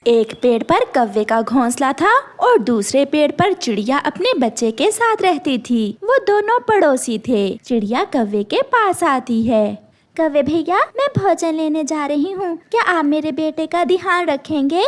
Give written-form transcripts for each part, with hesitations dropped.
एक पेड़ पर कौवे का घोंसला था और दूसरे पेड़ पर चिड़िया अपने बच्चे के साथ रहती थी। वो दोनों पड़ोसी थे। चिड़िया कौवे के पास आती है। कौवे भैया, मैं भोजन लेने जा रही हूँ, क्या आप मेरे बेटे का ध्यान रखेंगे?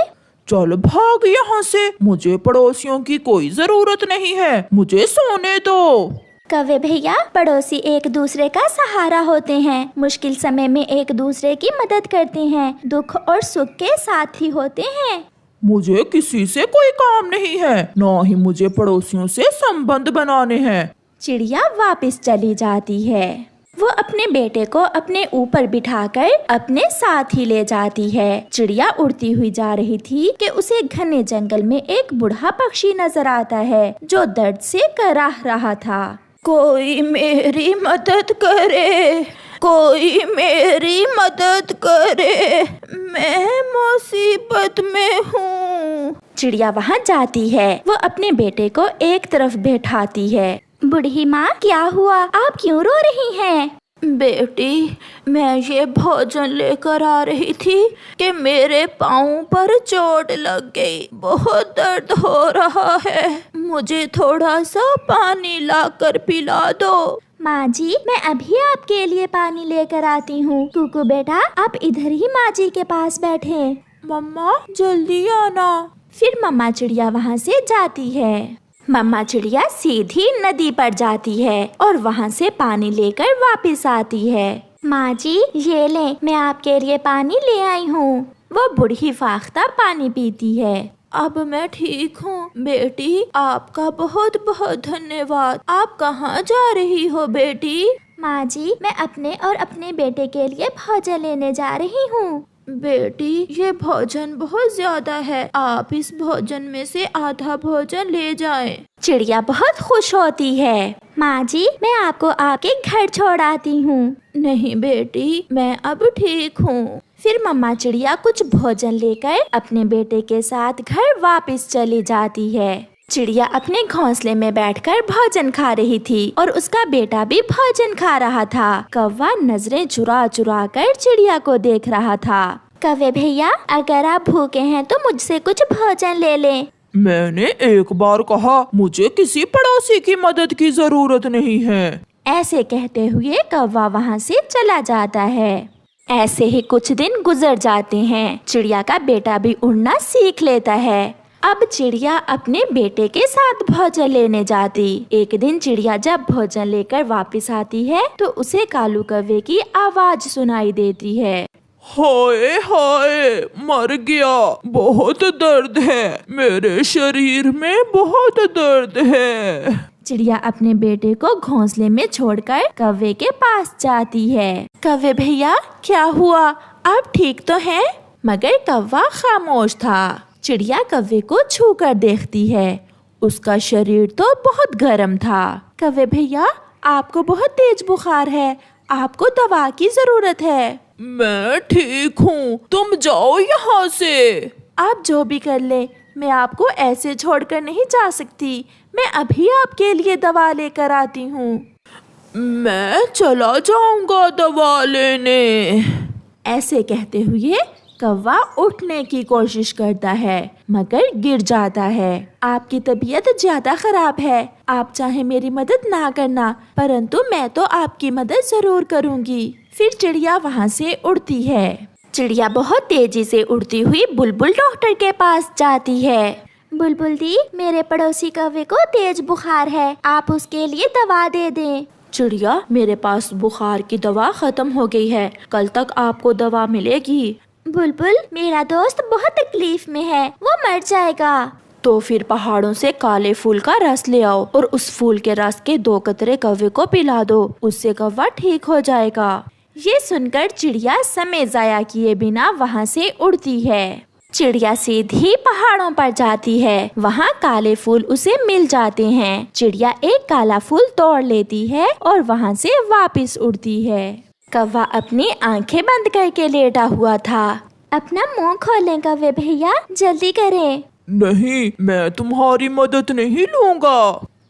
चल भाग यहाँ से, मुझे पड़ोसियों की कोई जरूरत नहीं है, मुझे सोने दो। कौवे भैया, पड़ोसी एक दूसरे का सहारा होते हैं। मुश्किल समय में एक दूसरे की मदद करते हैं। दुख और सुख के साथ ही होते हैं। मुझे किसी से कोई काम नहीं है, ना ही मुझे पड़ोसियों से संबंध बनाने हैं। चिड़िया वापस चली जाती है। वो अपने बेटे को अपने ऊपर बिठाकर अपने साथ ही ले जाती है। चिड़िया उड़ती हुई जा रही थी कि उसे घने जंगल में एक बूढ़ा पक्षी नजर आता है जो दर्द से कराह रहा था। कोई मेरी मदद करे, कोई मेरी मदद करे, मैं मुसीबत में हूँ। चिड़िया वहाँ जाती है। वो अपने बेटे को एक तरफ बैठाती है। बूढ़ी माँ, क्या हुआ? आप क्यों रो रही हैं? बेटी, मैं ये भोजन लेकर आ रही थी कि मेरे पाँव पर चोट लग गई, बहुत दर्द हो रहा है, मुझे थोड़ा सा पानी लाकर पिला दो। माँ जी, मैं अभी आपके लिए पानी लेकर आती हूँ। कुकू बेटा, आप इधर ही माँ जी के पास बैठे। मम्मा जल्दी आना। फिर मम्मा चिड़िया वहाँ से जाती है। मम्मा चिड़िया सीधी नदी पर जाती है और वहाँ से पानी लेकर वापस आती है। माँ जी, ये लें, मैं आपके लिए पानी ले आई हूँ। वो बूढ़ी फाख्ता पानी पीती है। अब मैं ठीक हूँ बेटी, आपका बहुत बहुत धन्यवाद। आप कहाँ जा रही हो बेटी? माँ जी, मैं अपने और अपने बेटे के लिए भोजन लेने जा रही हूँ। बेटी, ये भोजन बहुत ज्यादा है, आप इस भोजन में से आधा भोजन ले जाएं। चिड़िया बहुत खुश होती है। माँ जी, मैं आपको आपके घर छोड़ आती हूँ। नहीं बेटी, मैं अब ठीक हूँ। फिर मम्मा चिड़िया कुछ भोजन लेकर अपने बेटे के साथ घर वापस चली जाती है। चिड़िया अपने घोंसले में बैठकर भोजन खा रही थी और उसका बेटा भी भोजन खा रहा था। कौवा नजरें चुरा चुरा कर चिड़िया को देख रहा था। कौवे भैया, अगर आप भूखे हैं तो मुझसे कुछ भोजन ले लें। मैंने एक बार कहा, मुझे किसी पड़ोसी की मदद की जरूरत नहीं है। ऐसे कहते हुए कौवा वहाँ से चला जाता है। ऐसे ही कुछ दिन गुजर जाते हैं। चिड़िया का बेटा भी उड़ना सीख लेता है। अब चिड़िया अपने बेटे के साथ भोजन लेने जाती। एक दिन चिड़िया जब भोजन लेकर वापस आती है तो उसे कालू कौवे की आवाज सुनाई देती है। हाय हाय, मर गया, बहुत दर्द है, मेरे शरीर में बहुत दर्द है। चिड़िया अपने बेटे को घोंसले में छोड़कर कौवे के पास जाती है। कौवे भैया, क्या हुआ? आप ठीक तो हैं? मगर कौवा खामोश था। चिड़िया कौवे को छू कर देखती है। उसका शरीर तो बहुत गर्म था। कौवे भैया, आपको बहुत तेज बुखार है, आपको दवा की जरूरत है। मैं ठीक हूँ, तुम जाओ यहाँ से। आप जो भी कर ले, मैं आपको ऐसे छोड़कर नहीं जा सकती। मैं अभी आपके लिए दवा लेकर आती हूँ। मैं चला जाऊंगा दवा लेने। ऐसे कहते हुए कौवा उठने की कोशिश करता है मगर गिर जाता है। आपकी तबीयत ज्यादा खराब है, आप चाहे मेरी मदद ना करना, परंतु मैं तो आपकी मदद जरूर करूंगी। फिर चिड़िया वहाँ से उड़ती है। चिड़िया बहुत तेजी से उड़ती हुई बुलबुल डॉक्टर के पास जाती है। बुलबुल दी, मेरे पड़ोसी कौवे को तेज बुखार है, आप उसके लिए दवा दे दें। चिड़िया, मेरे पास बुखार की दवा खत्म हो गई है, कल तक आपको दवा मिलेगी। बुलबुल, मेरा दोस्त बहुत तकलीफ में है, वो मर जाएगा। तो फिर पहाड़ों से काले फूल का रस ले आओ और उस फूल के रस के 2 कतरे कौवे को पिला दो, उससे कौवा ठीक हो जाएगा। ये सुनकर चिड़िया समय जाया किए बिना वहाँ से उड़ती है। चिड़िया सीधी पहाड़ों पर जाती है। वहाँ काले फूल उसे मिल जाते हैं। चिड़िया एक काला फूल तोड़ लेती है और वहाँ से वापस उड़ती है। कौवा अपनी आंखें बंद करके लेटा हुआ था। अपना मुंह खोलें कौवे भैया, जल्दी करें। नहीं, मैं तुम्हारी मदद नहीं लूँगा।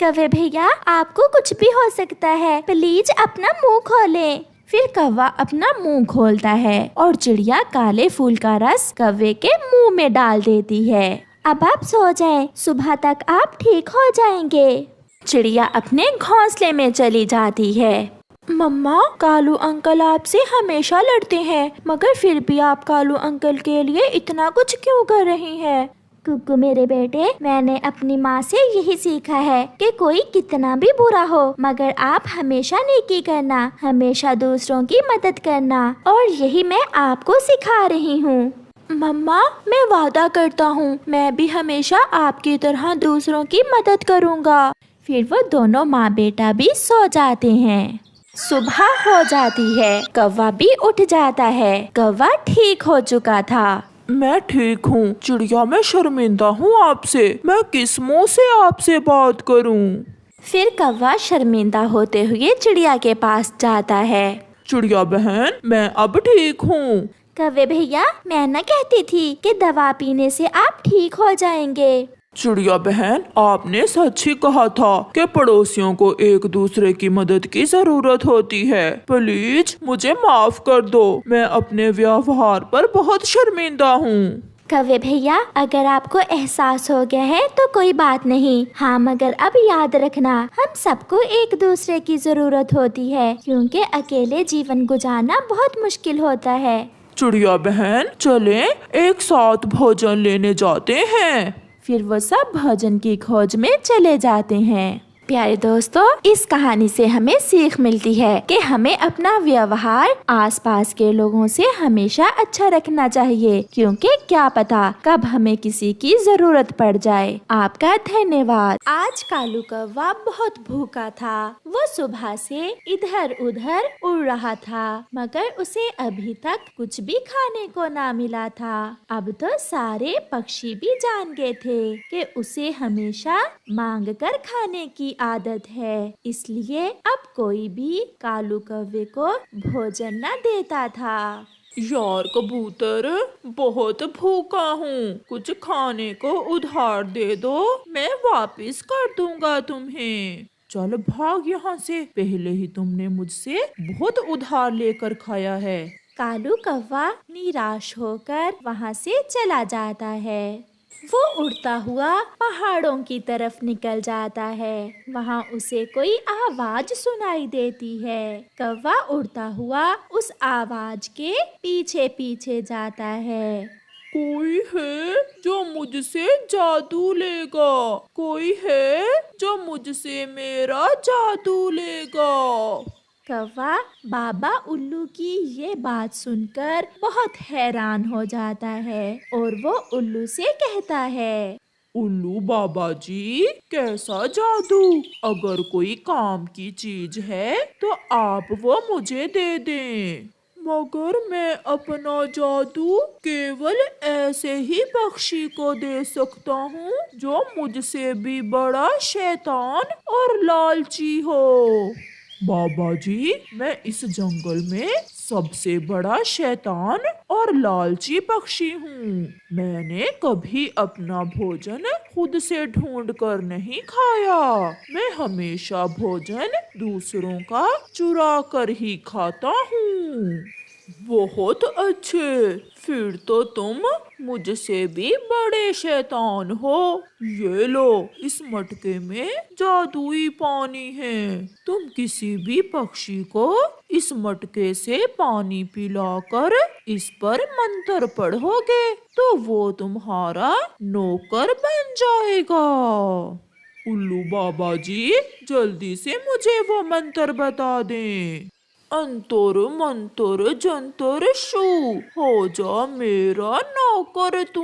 कौवे भैया, आपको कुछ भी हो सकता है, प्लीज अपना मुंह खोलें। फिर कौवा अपना मुंह खोलता है और चिड़िया काले फूल का रस कौवे के मुंह में डाल देती है। अब आप सो जाएं, सुबह तक आप ठीक हो जाएंगे। चिड़िया अपने घोंसले में चली जाती है। मम्मा, कालू अंकल आपसे हमेशा लड़ते हैं, मगर फिर भी आप कालू अंकल के लिए इतना कुछ क्यों कर रही हैं? कुकू मेरे बेटे, मैंने अपनी माँ से यही सीखा है कि कोई कितना भी बुरा हो मगर आप हमेशा नेकी करना, हमेशा दूसरों की मदद करना, और यही मैं आपको सिखा रही हूँ। मम्मा, मैं वादा करता हूँ मैं भी हमेशा आपकी तरह दूसरों की मदद करूँगा। फिर वो दोनों माँ बेटा भी सो जाते हैं। सुबह हो जाती है, कौवा भी उठ जाता है। कौवा ठीक हो चुका था। मैं ठीक हूँ चिड़िया, मैं शर्मिंदा हूँ आपसे। मैं किस मुँह से आपसे बात करूँ? फिर कौवा शर्मिंदा होते हुए चिड़िया के पास जाता है। चिड़िया बहन, मैं अब ठीक हूँ। कौवे भैया, मैं न कहती थी कि दवा पीने से आप ठीक हो जाएंगे। चिड़िया बहन, आपने सच ही कहा था कि पड़ोसियों को एक दूसरे की मदद की जरूरत होती है। प्लीज मुझे माफ कर दो, मैं अपने व्यवहार पर बहुत शर्मिंदा हूँ। कौवे भैया, अगर आपको एहसास हो गया है तो कोई बात नहीं। हाँ, मगर अब याद रखना, हम सबको एक दूसरे की जरूरत होती है, क्योंकि अकेले जीवन गुजारना बहुत मुश्किल होता है। चिड़िया बहन, चलें एक साथ भोजन लेने जाते हैं। फिर वो सब भोजन की खोज में चले जाते हैं। प्यारे दोस्तों, इस कहानी से हमें सीख मिलती है कि हमें अपना व्यवहार आसपास के लोगों से हमेशा अच्छा रखना चाहिए, क्योंकि क्या पता कब हमें किसी की जरूरत पड़ जाए। आपका धन्यवाद। आज कालू कौवा बहुत भूखा था। वो सुबह से इधर उधर उड़ रहा था, मगर उसे अभी तक कुछ भी खाने को ना मिला था। अब तो सारे पक्षी भी जान गए थे कि उसे हमेशा मांग कर खाने की आदत है, इसलिए अब कोई भी कालू कौवे को भोजन न देता था। यार कबूतर, बहुत भूखा हूँ, कुछ खाने को उधार दे दो, मैं वापस कर दूंगा तुम्हें। चल भाग यहाँ से, पहले ही तुमने मुझसे बहुत उधार लेकर खाया है। कालू कौवा निराश होकर वहाँ से चला जाता है। वो उड़ता हुआ पहाड़ों की तरफ निकल जाता है। वहाँ उसे कोई आवाज सुनाई देती है। कौवा उड़ता हुआ उस आवाज के पीछे पीछे जाता है। कोई है जो मुझसे जादू लेगा, कोई है जो मुझसे मेरा जादू लेगा। कौवा बाबा उल्लू की ये बात सुनकर बहुत हैरान हो जाता है और वो उल्लू से कहता है, उल्लू बाबा जी, कैसा जादू? अगर कोई काम की चीज है तो आप वो मुझे दे दें, मगर मैं अपना जादू केवल ऐसे ही पक्षी को दे सकता हूँ जो मुझसे भी बड़ा शैतान और लालची हो। बाबा जी, मैं इस जंगल में सबसे बड़ा शैतान और लालची पक्षी हूँ। मैंने कभी अपना भोजन खुद से ढूंढ कर नहीं खाया। मैं हमेशा भोजन दूसरों का चुरा कर ही खाता हूँ। बहुत अच्छे, फिर तो तुम मुझसे भी बड़े शैतान हो। ये लो, इस मटके में जादुई पानी है। तुम किसी भी पक्षी को इस मटके से पानी पिलाकर इस पर मंत्र पढ़ोगे तो वो तुम्हारा नौकर बन जाएगा। उल्लू बाबा जी, जल्दी से मुझे वो मंत्र बता दें। अंतर मंतर जंतर शू, हो जा मेरा नौकर तू।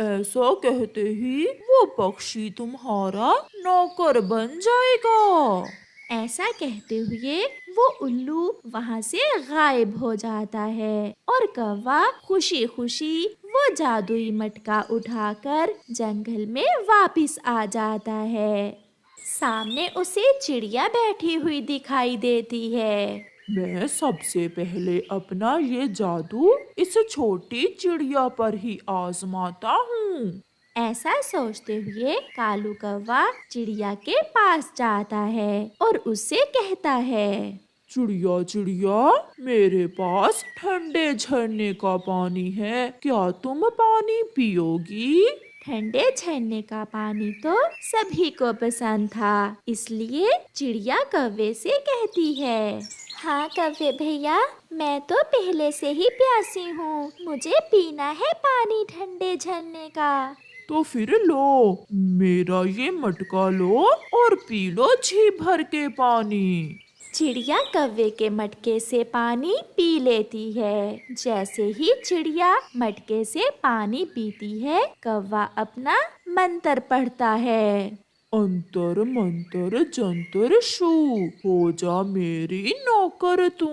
ऐसा कहते ही वो पक्षी तुम्हारा नौकर बन जाएगा। ऐसा कहते हुए वो उल्लू वहाँ से गायब हो जाता है और कौवा खुशी खुशी वो जादुई मटका उठाकर जंगल में वापस आ जाता है। सामने उसे चिड़िया बैठी हुई दिखाई देती है। मैं सबसे पहले अपना ये जादू इस छोटी चिड़िया पर ही आजमाता हूँ। ऐसा सोचते हुए कालू कौवा चिड़िया के पास जाता है और उससे कहता है, चिड़िया चिड़िया, मेरे पास ठंडे झरने का पानी है, क्या तुम पानी पियोगी? ठंडे झरने का पानी तो सभी को पसंद था, इसलिए चिड़िया कौवे से कहती है, हाँ कौवे भैया, मैं तो पहले से ही प्यासी हूँ, मुझे पीना है पानी ठंडे झरने का। तो फिर लो, मेरा ये मटका लो और पी लो जी भर के पानी। चिड़िया कौवे के मटके से पानी पी लेती है। जैसे ही चिड़िया मटके से पानी पीती है, कौवा अपना मंत्र पढ़ता है। अंतर मंतर जंतर शू, हो जा मेरी नौकर तू।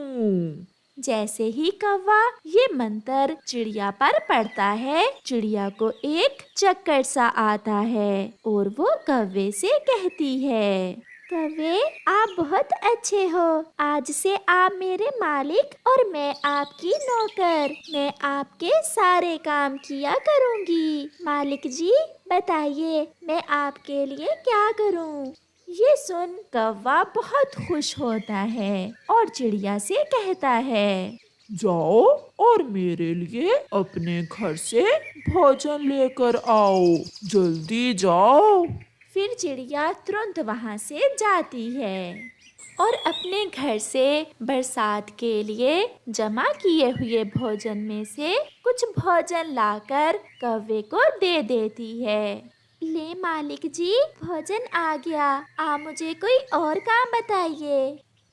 जैसे ही कौवा ये मंत्र चिड़िया पर पड़ता है, चिड़िया को एक चक्कर सा आता है और वो कौवे से कहती है, कौवे आप बहुत अच्छे हो, आज से आप मेरे मालिक और मैं आपकी नौकर, मैं आपके सारे काम किया करूँगी। मालिक जी बताइए मैं आपके लिए क्या करूँ? ये सुन कौवा बहुत खुश होता है और चिड़िया से कहता है, जाओ और मेरे लिए अपने घर से भोजन लेकर आओ, जल्दी जाओ। फिर चिड़िया तुरंत वहाँ से जाती है और अपने घर से बरसात के लिए जमा किए हुए भोजन में से कुछ भोजन लाकर कौवे को दे देती है। ले मालिक जी, भोजन आ गया, आप मुझे कोई और काम बताइए।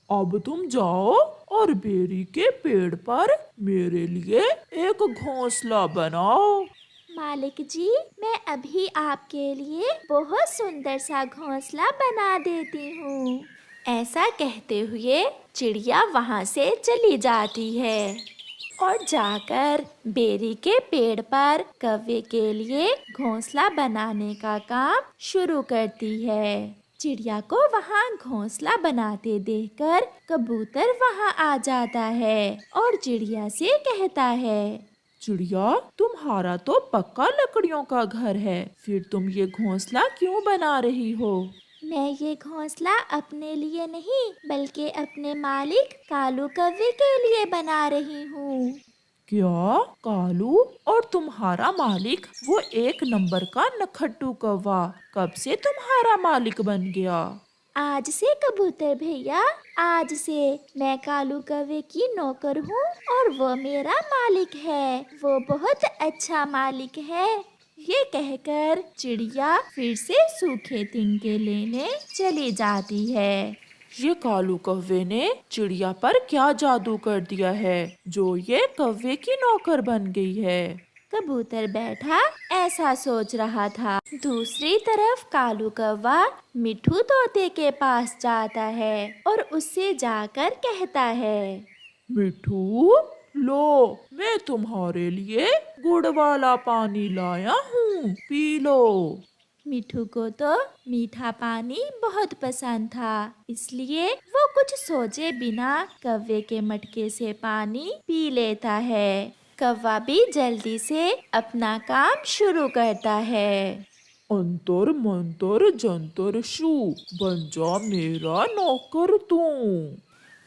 अब तुम जाओ और बेरी के पेड़ पर मेरे लिए एक घोंसला बनाओ। मालिक जी मैं अभी आपके लिए बहुत सुंदर सा घोंसला बना देती हूँ। ऐसा कहते हुए चिड़िया वहाँ से चली जाती है और जाकर बेरी के पेड़ पर कौवे के लिए घोंसला बनाने का काम शुरू करती है। चिड़िया को वहाँ घोंसला बनाते देखकर कबूतर वहाँ आ जाता है और चिड़िया से कहता है, चिड़िया तुम्हारा तो पक्का लकड़ियों का घर है, फिर तुम ये घोंसला क्यों बना रही हो? मैं ये घोंसला अपने लिए नहीं बल्कि अपने मालिक कालू कौवे के लिए बना रही हूँ। क्या कालू? और तुम्हारा मालिक वो एक नंबर का नखट्टू कौवा कब से तुम्हारा मालिक बन गया? आज से कबूतर भैया, आज से मैं कालू कौवे की नौकर हूँ और वो मेरा मालिक है, वो बहुत अच्छा मालिक है। ये कहकर चिड़िया फिर से सूखे तिनके लेने चली जाती है। ये कालू कौवे ने चिड़िया पर क्या जादू कर दिया है जो ये कौवे की नौकर बन गई है? कबूतर बैठा ऐसा सोच रहा था। दूसरी तरफ कालू कौवा मिठू तोते के पास जाता है और उससे जाकर कहता है, मिठू लो, मैं तुम्हारे लिए गुड़ वाला पानी लाया हूँ, पी लो। मिठू को तो मीठा पानी बहुत पसंद था, इसलिए वो कुछ सोचे बिना कौवे के मटके से पानी पी लेता है। कौवा भी जल्दी से अपना काम शुरू करता है। अंतर मंतर जंतर शू, बन जा मेरा नौकर तू।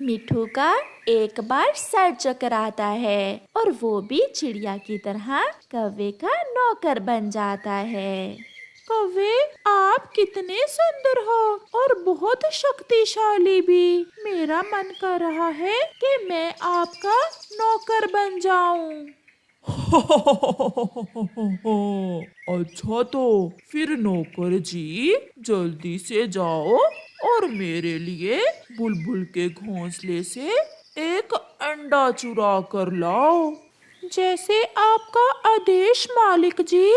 मिठू का एक बार सर चकराता है और वो भी चिड़िया की तरह कौवे का नौकर बन जाता है। कौवे आप कितने सुंदर हो और बहुत शक्तिशाली भी। मेरा मन कर रहा है कि मैं आपका नौकर बन जाऊं। अच्छा तो फिर नौकर जी जल्दी से जाओ और मेरे लिए बुलबुल के घोंसले से एक अंडा चुरा कर लाओ। जैसे आपका आदेश मालिक जी।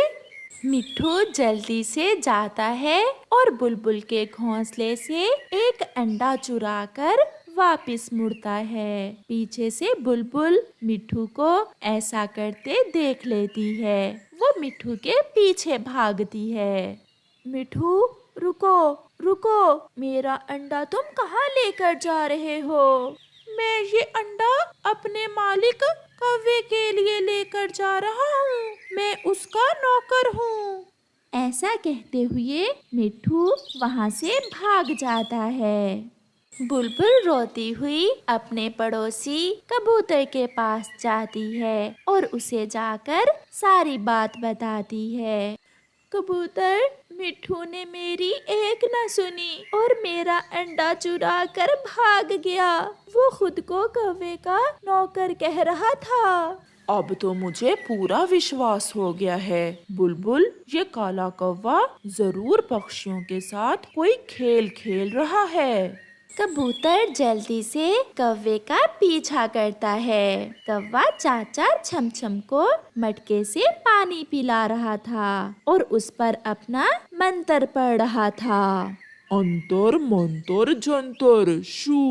मिठू जल्दी से जाता है और बुलबुल के घोंसले से एक अंडा चुराकर वापस मुड़ता है। पीछे से बुलबुल मिठू को ऐसा करते देख लेती है। वो मिठू के पीछे भागती है। मिठू रुको रुको, मेरा अंडा तुम कहाँ लेकर जा रहे हो? मैं ये अंडा अपने मालिक कौवे के लिए लेकर जा रहा हूँ, मैं उसका नौकर हूँ। ऐसा कहते हुए मिठू वहाँ से भाग जाता है। बुलबुल रोती हुई अपने पड़ोसी कबूतर के पास जाती है और उसे जाकर सारी बात बताती है। कबूतर, मिट्ठू ने मेरी एक न सुनी और मेरा अंडा चुरा कर भाग गया। वो खुद को कौवे का नौकर कह रहा था। अब तो मुझे पूरा विश्वास हो गया है बुलबुल, ये काला कौवा जरूर पक्षियों के साथ कोई खेल खेल रहा है। कबूतर जल्दी से कौवे का पीछा करता है। कौवा चाचा छमछम को मटके से पानी पिला रहा था और उस पर अपना मंत्र पढ़ रहा था। अंतर मंतर जंतर शू।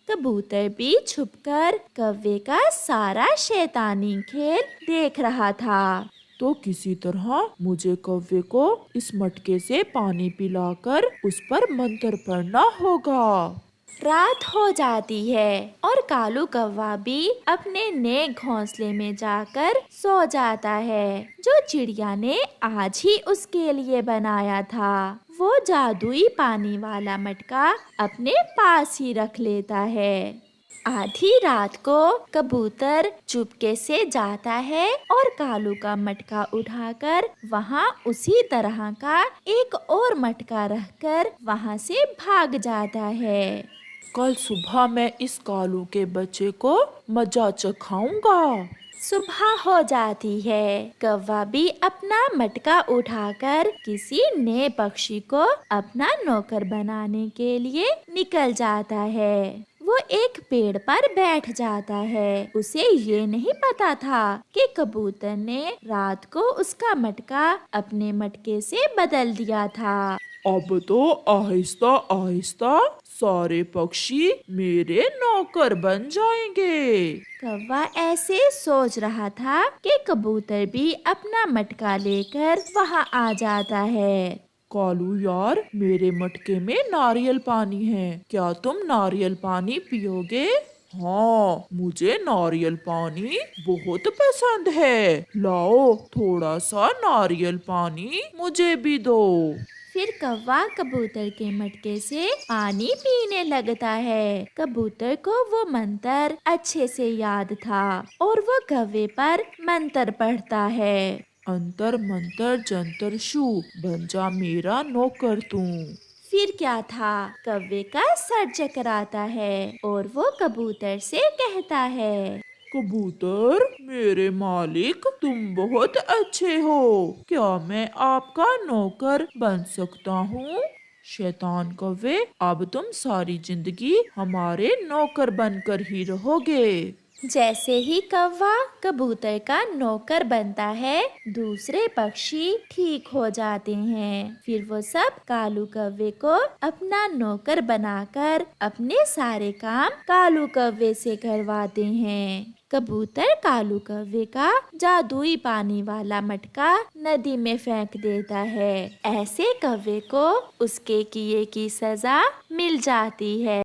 कबूतर भी छुपकर कौवे का सारा शैतानी खेल देख रहा था। तो किसी तरह मुझे कौवे को इस मटके से पानी पिलाकर उस पर मंत्र पढ़ना होगा। रात हो जाती है और कालू कौवा भी अपने नए घोंसले में जाकर सो जाता है, जो चिड़िया ने आज ही उसके लिए बनाया था। वो जादुई पानी वाला मटका अपने पास ही रख लेता है। आधी रात को कबूतर चुपके से जाता है और कालू का मटका उठाकर वहाँ उसी तरह का एक और मटका रखकर वहाँ से भाग जाता है। कल सुबह मैं इस कालू के बच्चे को मजा चखाऊंगा। सुबह हो जाती है। कौवा भी अपना मटका उठाकर किसी नए पक्षी को अपना नौकर बनाने के लिए निकल जाता है। वो एक पेड़ पर बैठ जाता है। उसे ये नहीं पता था कि कबूतर ने रात को उसका मटका अपने मटके से बदल दिया था। अब तो आहिस्ता आहिस्ता सारे पक्षी मेरे नौकर बन जाएंगे। कौवा ऐसे सोच रहा था कि कबूतर भी अपना मटका लेकर वहाँ आ जाता है। कालू यार, मेरे मटके में नारियल पानी है, क्या तुम नारियल पानी पियोगे? हाँ, मुझे नारियल पानी बहुत पसंद है। लाओ थोड़ा सा नारियल पानी मुझे भी दो। फिर कौवा कबूतर के मटके से पानी पीने लगता है। कबूतर को वो मंत्र अच्छे से याद था और वो कौवे पर मंत्र पढ़ता है। अंतर मंतर जंतर शू, बन जा मेरा नौकर तू। फिर क्या था, कौवे का सर चकराता है और वो कबूतर से कहता है, कबूतर मेरे मालिक, तुम बहुत अच्छे हो, क्या मैं आपका नौकर बन सकता हूँ? शैतान कौवे, अब तुम सारी जिंदगी हमारे नौकर बनकर ही रहोगे। जैसे ही कौवा कबूतर का नौकर बनता है, दूसरे पक्षी ठीक हो जाते हैं। फिर वो सब कालू कौवे को अपना नौकर बनाकर अपने सारे काम कालू कौवे से करवाते हैं। कबूतर कालू कौवे का जादुई पानी वाला मटका नदी में फेंक देता है। ऐसे कौवे को उसके किए की सजा मिल जाती है।